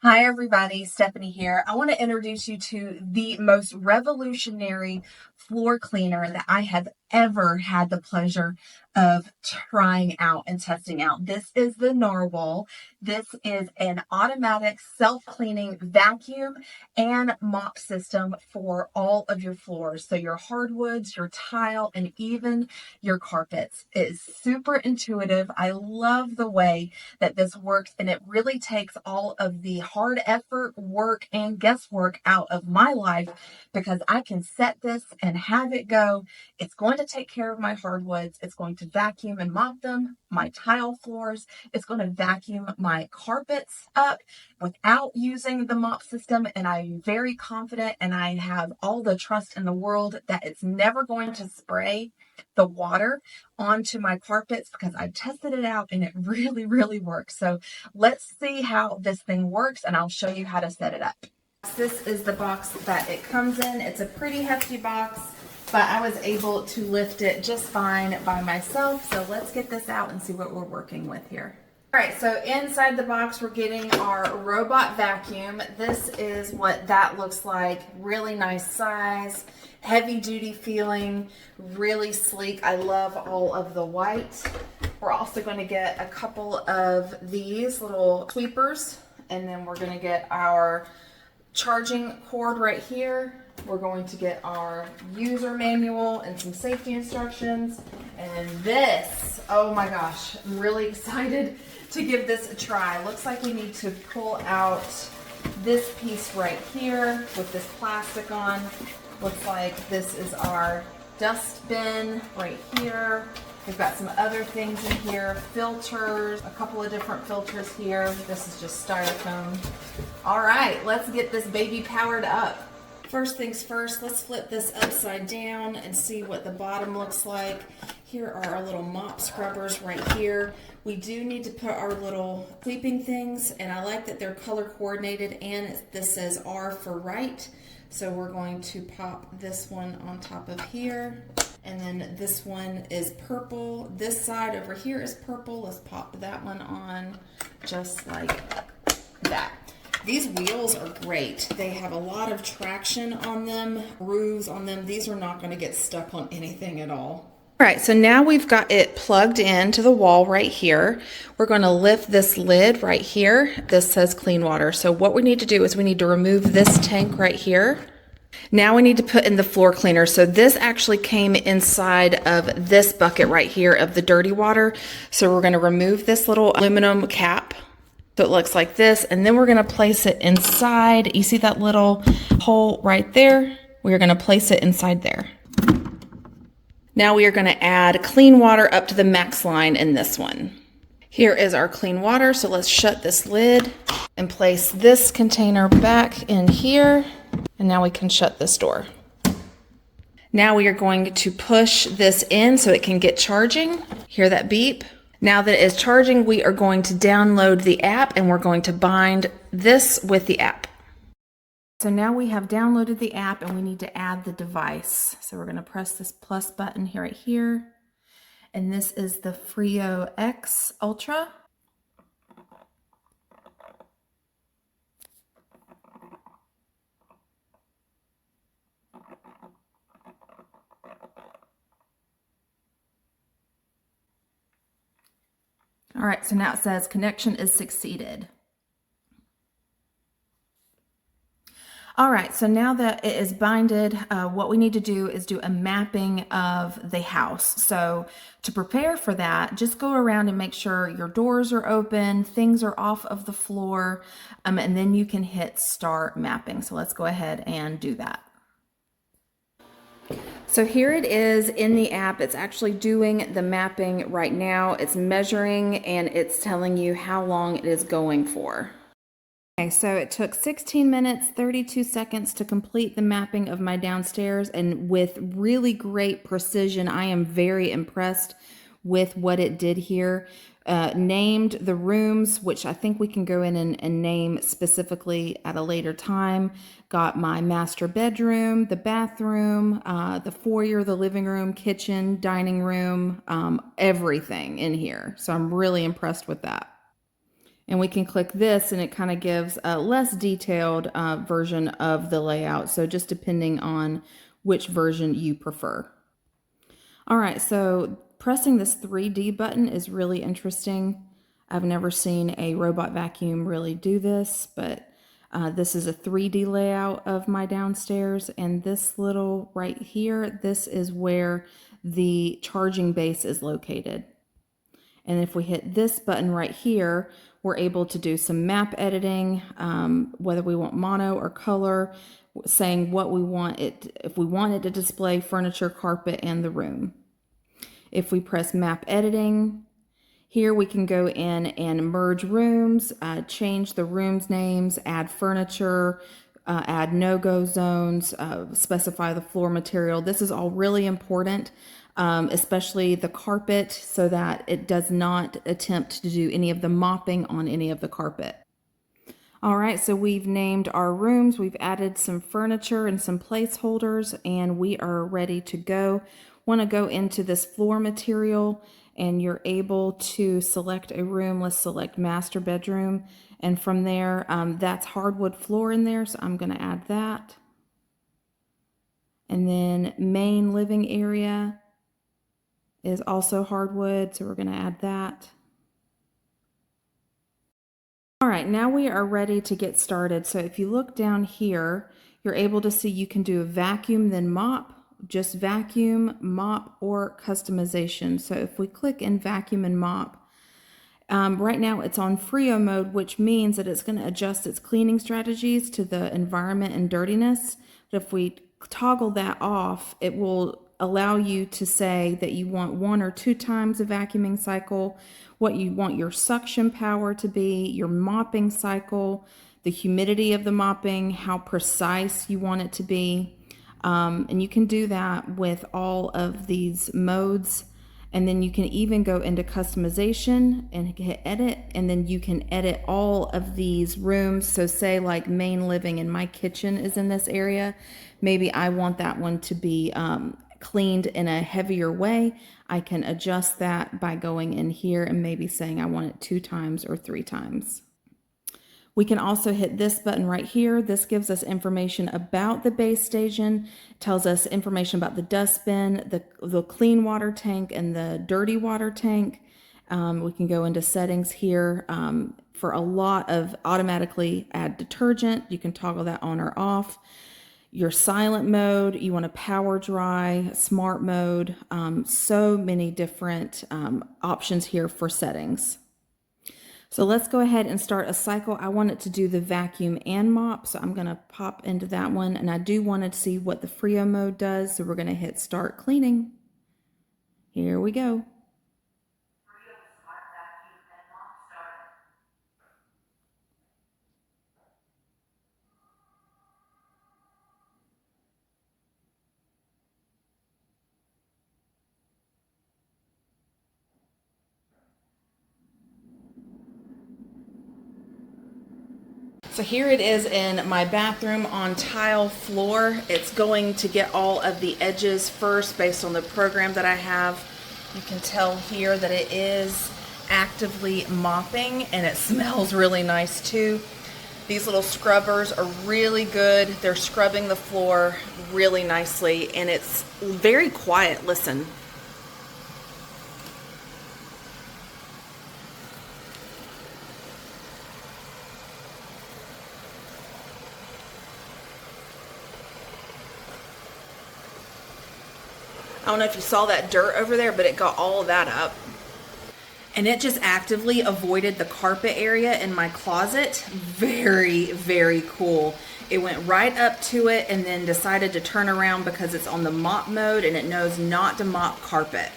Hi, everybody. Stephanie here. I want to introduce you to the most revolutionary floor cleaner that I have ever had the pleasure of trying out and testing out. This is the NARWAL. This is an automatic self-cleaning vacuum and mop system for all of your floors. So your hardwoods, your tile, and even your carpets. It is super intuitive. I love the way that this works, and it really takes all of the hard effort, work, and guesswork out of my life because I can set this and have it go. It's going to take care of my hardwoods. It's going to vacuum and mop them, my tile floors. It's going to vacuum my carpets up without using the mop system. And I'm very confident and I have all the trust in the world that it's never going to spray the water onto my carpets because I've tested it out and it really works. So let's see how this thing works and I'll show you how to set it up. This is the box that it comes in. It's a pretty hefty box, but I was able to lift it just fine by myself. So let's get this out and see what we're working with here. All right, so inside the box, we're getting our robot vacuum. This is what that looks like. Really nice size, heavy duty feeling, really sleek. I love all of the white. We're also going to get a couple of these little sweepers, and then we're going to get our charging cord right here. We're going to get our user manual and some safety instructions. And this, oh my gosh, I'm really excited to give this a try. Looks like we need to pull out this piece right here with this plastic on. Looks like this is our dust bin right here. We've got some other things in here, filters, a couple of different filters here. This is just styrofoam. All right, let's get this baby powered up. First things first, let's flip this upside down and see what the bottom looks like. Here are our little mop scrubbers right here. We do need to put our little sleeping things, and I like that they're color coordinated, and this says R for right. So we're going to pop this one on top of here. And then this one is purple. This side over here is purple. Let's pop that one on just like that. These wheels are great. They have a lot of traction on them, grooves on them. These are not going to get stuck on anything at all. All right, so now we've got it plugged into the wall right here. We're going to lift this lid right here. This says clean water. So what we need to do is we need to remove this tank right here. Now we need to put in the floor cleaner. So this actually came inside of this bucket right here of the dirty water. So we're going to remove this little aluminum cap. So it looks like this, and then we're going to place it inside. You see that little hole right there? We're going to place it inside there. Now we are going to add clean water up to the max line in this one. Here is our clean water. So let's shut this lid and place this container back in here. And now we can shut this door. Now we are going to push this in so it can get charging. Hear that beep? Now that it is charging, we are going to download the app and we're going to bind this with the app. So now we have downloaded the app and we need to add the device. So we're going to press this plus button here right here. And this is the Freo X Ultra. All right, so now it says connection is succeeded. All right, so now that it is binded, what we need to do is do a mapping of the house. So to prepare for that, just go around and make sure your doors are open, things are off of the floor, and then you can hit start mapping. So let's go ahead and do that. So here it is in the app. It's actually doing the mapping right now. It's measuring and it's telling you how long it is going for. Okay, so it took 16 minutes, 32 seconds to complete the mapping of my downstairs, and with really great precision. I am very impressed with what it did here. Named the rooms, which I think we can go in and name specifically at a later time. Got my master bedroom, the bathroom, the foyer, the living room, kitchen, dining room, everything in here. So I'm really impressed with that. And we can click this and it kind of gives a less detailed version of the layout. So just depending on which version you prefer. All right, so pressing this 3D button is really interesting. I've never seen a robot vacuum really do this, but this is a 3D layout of my downstairs, and this little right here, this is where the charging base is located. And if we hit this button right here, we're able to do some map editing, whether we want mono or color, saying what we want it, if we want it to display furniture, carpet, and the room. If we press map editing, here we can go in and merge rooms, change the rooms names, add furniture, add no-go zones, specify the floor material. This is all really important, especially the carpet, so that it does not attempt to do any of the mopping on any of the carpet. All right, so we've named our rooms, we've added some furniture and some placeholders, and we are ready to go. Want to go into this floor material, and you're able to select a room. Let's select master bedroom, and from there, that's hardwood floor in there, so I'm going to add that. And then main living area is also hardwood, so we're going to add that. All right, now we are ready to get started. So if you look down here, you're able to see you can do a vacuum, then mop, just vacuum, mop, or customization. So if we click in vacuum and mop, right now it's on Freo mode, which means that it's going to adjust its cleaning strategies to the environment and dirtiness. But if we toggle that off, it will allow you to say that you want 1 or 2 times a vacuuming cycle, what you want your suction power to be, your mopping cycle, the humidity of the mopping, how precise you want it to be. And you can do that with all of these modes. And then you can even go into customization and hit edit, and then you can edit all of these rooms. So say like main living and my kitchen is in this area. Maybe I want that one to be cleaned in a heavier way. I can adjust that by going in here and maybe saying I want it 2 times or 3 times. We can also hit this button right here. This gives us information about the base station, tells us information about the dustbin, the clean water tank, and the dirty water tank. We can go into settings here for a lot of automatically add detergent. You can toggle that on or off. Your silent mode, you want to power dry, smart mode, so many different options here for settings. So let's go ahead and start a cycle. I want it to do the vacuum and mop, so I'm going to pop into that one, and I do want to see what the Freo mode does, so we're going to hit start cleaning. Here we go. So here it is in my bathroom on tile floor. It's going to get all of the edges first based on the program that I have. You can tell here that it is actively mopping, and it smells really nice too. These little scrubbers are really good. They're scrubbing the floor really nicely, and it's very quiet. Listen. I don't know if you saw that dirt over there, but it got all of that up. And it just actively avoided the carpet area in my closet. Very, very cool. It went right up to it and then decided to turn around because it's on the mop mode and it knows not to mop carpet.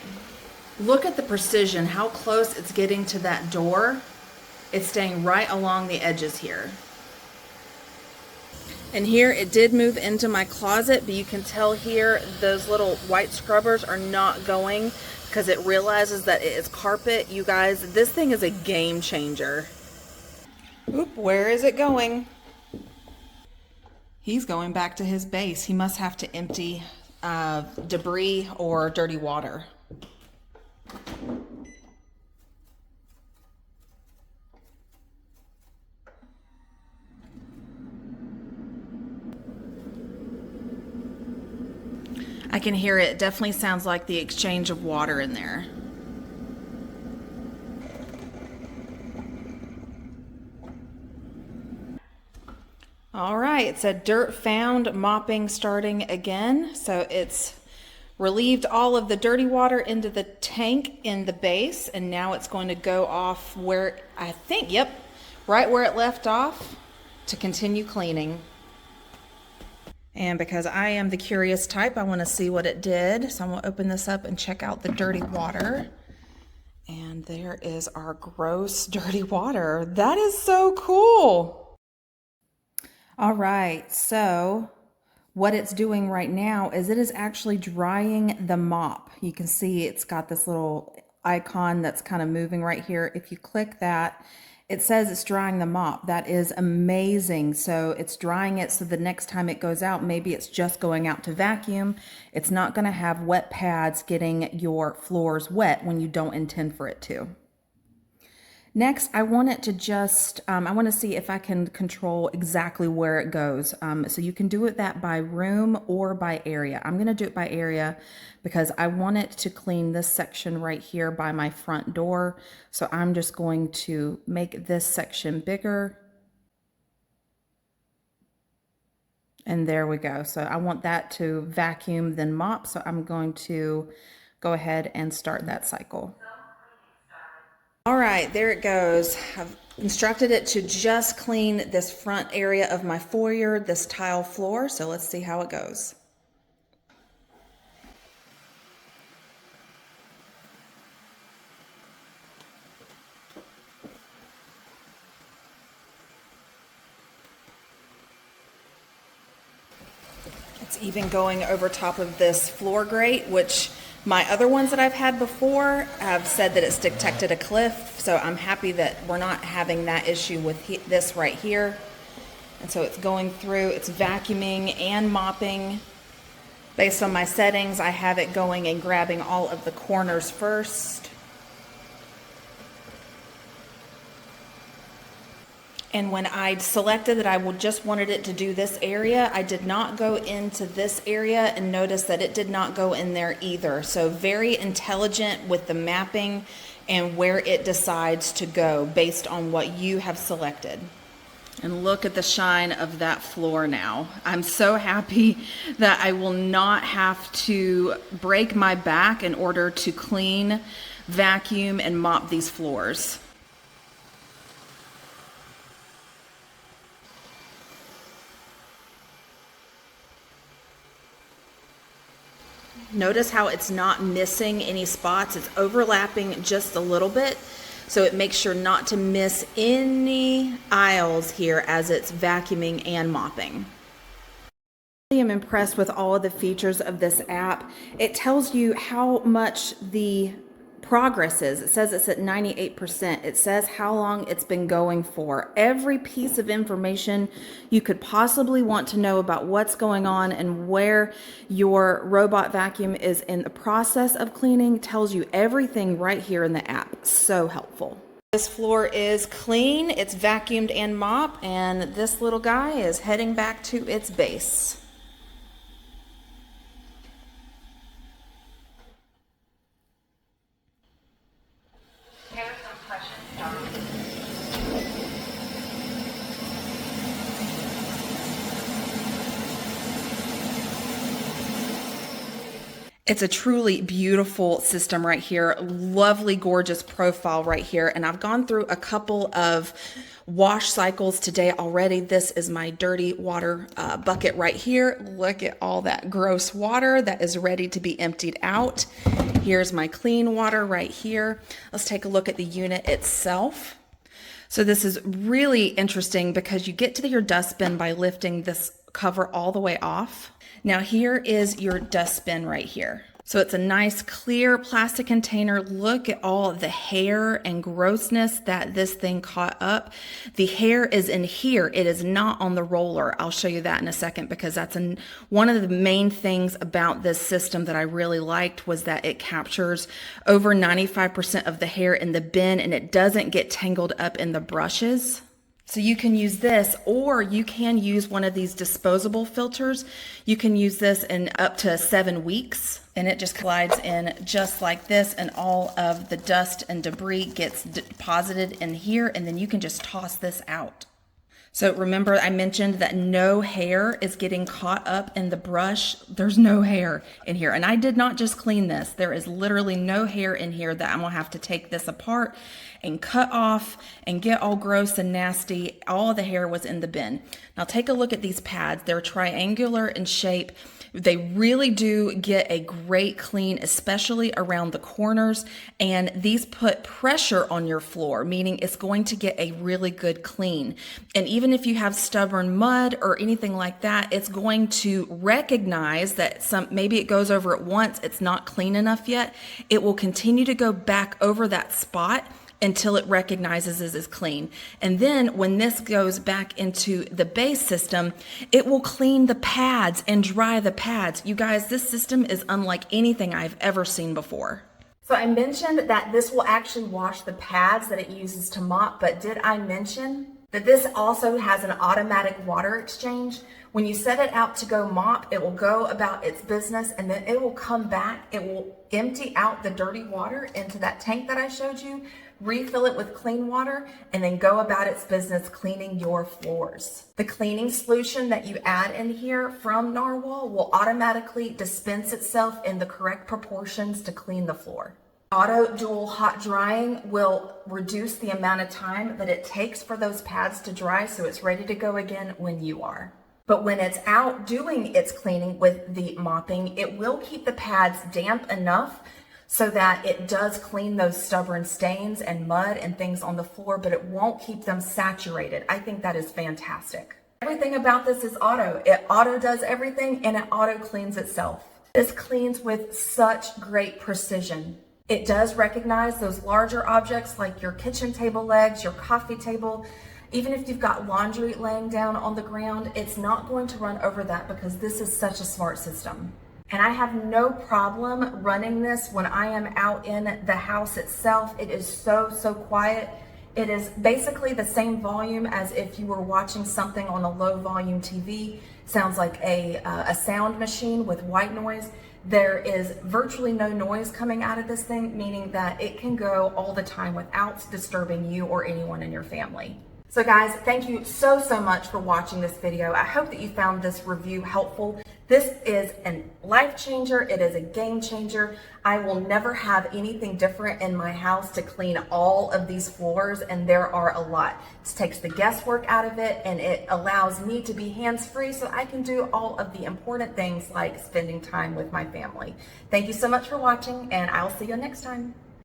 Look at the precision, how close it's getting to that door. It's staying right along the edges here. And here it did move into my closet, but you can tell here those little white scrubbers are not going because it realizes that it is carpet. You guys, this thing is a game changer. Oop, where is it going? He's going back to his base. He must have to empty debris or dirty water. I can hear it. It definitely sounds like the exchange of water in there. All right, it said dirt found, mopping starting again. So it's relieved all of the dirty water into the tank in the base, and now it's going to go off where I think, yep, right where it left off to continue cleaning. And because I am the curious type, I want to see what it did. So I'm going to open this up and check out the dirty water. And there is our gross dirty water. That is so cool. All right, so what it's doing right now is it is actually drying the mop. You can see it's got this little icon that's kind of moving right here. If you click that, it says it's drying the mop. That is amazing. So it's drying it so the next time it goes out, maybe it's just going out to vacuum. It's not going to have wet pads getting your floors wet when you don't intend for it to. Next, I want it to just, I want to see if I can control exactly where it goes. So you can do it that by room or by area. I'm going to do it by area because I want it to clean this section right here by my front door. So I'm just going to make this section bigger. And there we go. So I want that to vacuum, then mop. So I'm going to go ahead and start that cycle. All right, there it goes. I've instructed it to just clean this front area of my foyer, this tile floor. So let's see how it goes. It's even going over top of this floor grate, which my other ones that I've had before have said that it's detected a cliff, so I'm happy that we're not having that issue with this right here. And so it's going through, it's vacuuming and mopping. Based on my settings, I have it going and grabbing all of the corners first. And when I selected that I just wanted it to do this area, I did not go into this area and notice that it did not go in there either. So very intelligent with the mapping and where it decides to go based on what you have selected. And look at the shine of that floor now. I'm so happy that I will not have to break my back in order to clean, vacuum, and mop these floors. Notice how it's not missing any spots. It's overlapping just a little bit, so it makes sure not to miss any aisles here as it's vacuuming and mopping. I am impressed with all of the features of this app. It tells you how much the progress is. It says it's at 98%. It says how long it's been going for. Every piece of information you could possibly want to know about what's going on and where your robot vacuum is in the process of cleaning tells you everything right here in the app. So helpful. This floor is clean. It's vacuumed and mopped, and this little guy is heading back to its base. It's a truly beautiful system right here. Lovely, gorgeous profile right here. And I've gone through a couple of wash cycles today already. This is my dirty water bucket right here. Look at all that gross water that is ready to be emptied out. Here's my clean water right here. Let's take a look at the unit itself. So this is really interesting because you get to your dustbin by lifting this cover all the way off. Now here is your dustbin right here. So it's a nice clear plastic container. Look at all of the hair and grossness that this thing caught up. The hair is in here. It is not on the roller. I'll show you that in a second because that's one of the main things about this system that I really liked was that it captures over 95% of the hair in the bin and it doesn't get tangled up in the brushes. So you can use this, or you can use one of these disposable filters. You can use this in up to 7 weeks, and it just slides in just like this, and all of the dust and debris gets deposited in here, and then you can just toss this out. So remember, I mentioned that no hair is getting caught up in the brush. There's no hair in here. And I did not just clean this. There is literally no hair in here that I'm gonna have to take this apart and cut off and get all gross and nasty. All the hair was in the bin. Now take a look at these pads. They're triangular in shape. They really do get a great clean, especially around the corners, and these put pressure on your floor, meaning it's going to get a really good clean. And even if you have stubborn mud or anything like that, it's going to recognize that maybe it goes over it once, it's not clean enough yet. It will continue to go back over that spot until it recognizes it as clean. And then when this goes back into the base system, it will clean the pads and dry the pads. You guys, this system is unlike anything I've ever seen before. So I mentioned that this will actually wash the pads that it uses to mop, but did I mention that this also has an automatic water exchange? When you set it out to go mop, it will go about its business, and then it will come back. It will empty out the dirty water into that tank that I showed you, refill it with clean water, and then go about its business cleaning your floors. The cleaning solution that you add in here from NARWAL will automatically dispense itself in the correct proportions to clean the floor. Auto dual hot drying will reduce the amount of time that it takes for those pads to dry, so it's ready to go again when you are. But when it's out doing its cleaning with the mopping, it will keep the pads damp enough so that it does clean those stubborn stains and mud and things on the floor, but it won't keep them saturated. I think that is fantastic. Everything about this is auto. It auto does everything, and it auto cleans itself. This cleans with such great precision. It does recognize those larger objects like your kitchen table legs, your coffee table. Even if you've got laundry laying down on the ground, it's not going to run over that because this is such a smart system. And I have no problem running this when I am out in the house itself. It is so quiet. It is basically the same volume as if you were watching something on a low volume TV. Sounds like a sound machine with white noise. There is virtually no noise coming out of this thing, meaning that it can go all the time without disturbing you or anyone in your family. So guys, thank you so much for watching this video. I hope that you found this review helpful. This is a life changer. It is a game changer. I will never have anything different in my house to clean all of these floors, and there are a lot. This takes the guesswork out of it, and it allows me to be hands-free so I can do all of the important things like spending time with my family. Thank you so much for watching, and I'll see you next time.